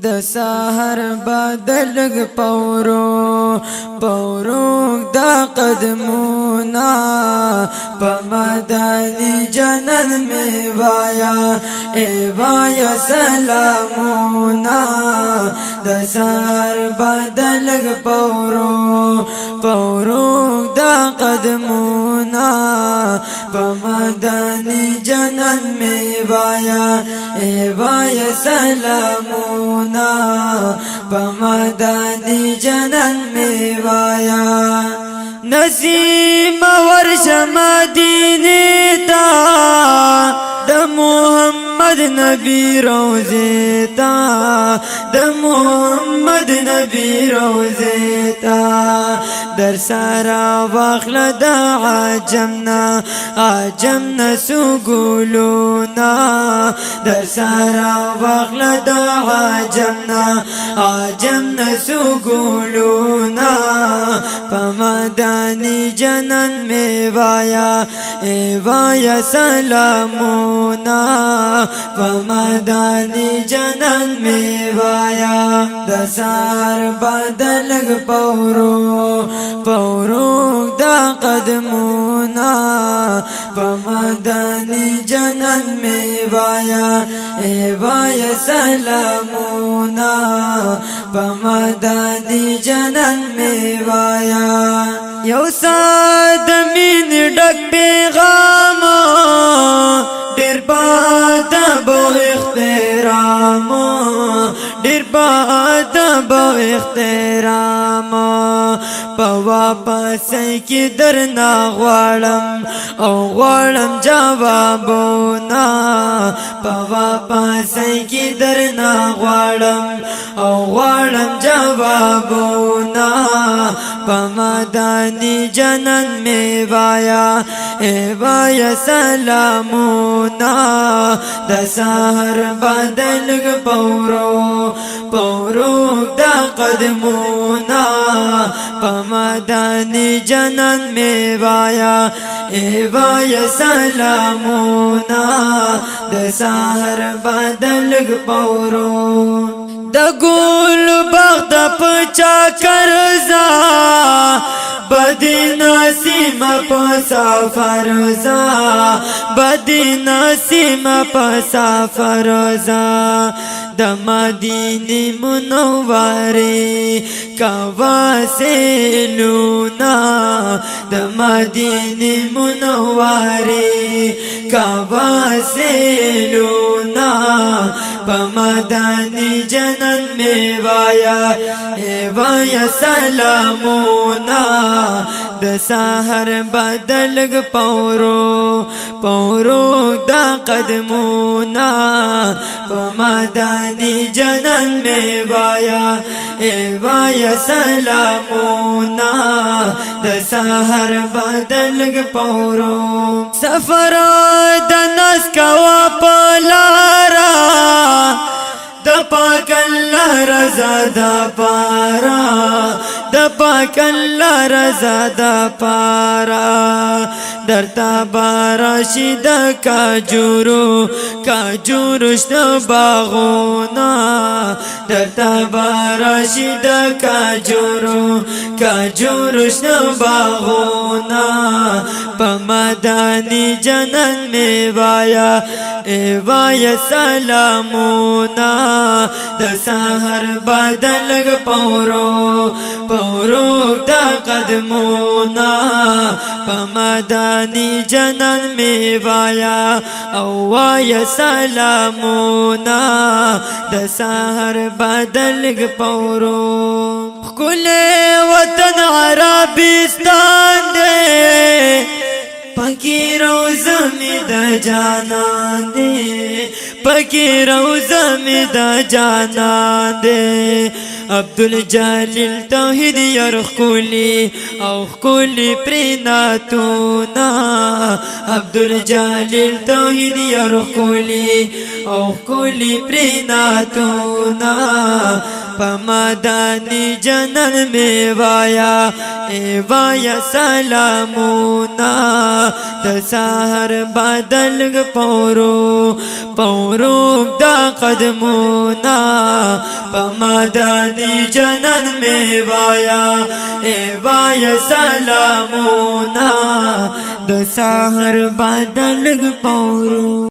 د سحر بدلګ پورو دا قدمونا په مدني جنت می وایا ای وایا سلامونا د سحر بدلګ پورو دا قدمونا په مدني جنت می وایا ای وایا سلامونا پمدانی جنن می وایا نسیم ورش مدینه تا د محمد نبی روزه تا د محمد نبی روزه تا در سارا واخل د عجمنا سګولونا در سارا واخل د عجمنا سګولونا پمدانی جنن می وایا ای وایا سلامونا پمدانی جنن می وایا د سحر بدلګ پورو دا قدمونا پمدانی جنن می وایا ای وایا سلامونا پمدانی جنن می وایا یو ساد مین ډک پیغام ډیر بادب احترام ډیر بادب احترام په واپس کی درنا غواړم او غواړم جوابونه په واپس کی درنا غواړم او غواړم جوابونه پمدانی جنن می وایا ای وایا سلامونا د سحر بدلګ پورو دا قدمونا پمدانی جنن می وایا ای وایا سلامونا د سحر بدلګ پورو د ګل باغ د پچا کرزا بدی نسیم په سفر زا بدی نسیم په سفر زا د مدینه منوره کواسلونا د مدینه منوره کواسلونا پمدانی جنن می وایا ای وایا سلامونا د سحر بدلګ پورو دا قدمونا پمدانی جنن می وایا ای وایا سلامونا د سحر بدلګ پورو سفر د نس کوا پلارا د پاک الله رضا د پارا د پاک الله رضا د پارا درتا بارشی د کاجورو شت باغونا درتا بارشی د کاجورو شت باغونا پمدانی جنن می وایا ای وایا سلامونا د سحر بدلګ پورو دا قدمونا پمدانی جنن می وایا او وایا سلامونا د سحر بدلګ پورو کل وطن عربستان دے پکی روزه می د جانان دی پکی روزه می د جانان دی عبدالجلیل توحید یرخولی او خولی پریناتونا عبدالجلیل توحید یرخولی او خولی پریناتونا पमादानी जनन में वाया ए वाया सलामुना दसाहर बादल पौरो पौरो दा कदमुना पमादानी जनन में वाया ए वाया सलामुना दसाहर बादल पौरो।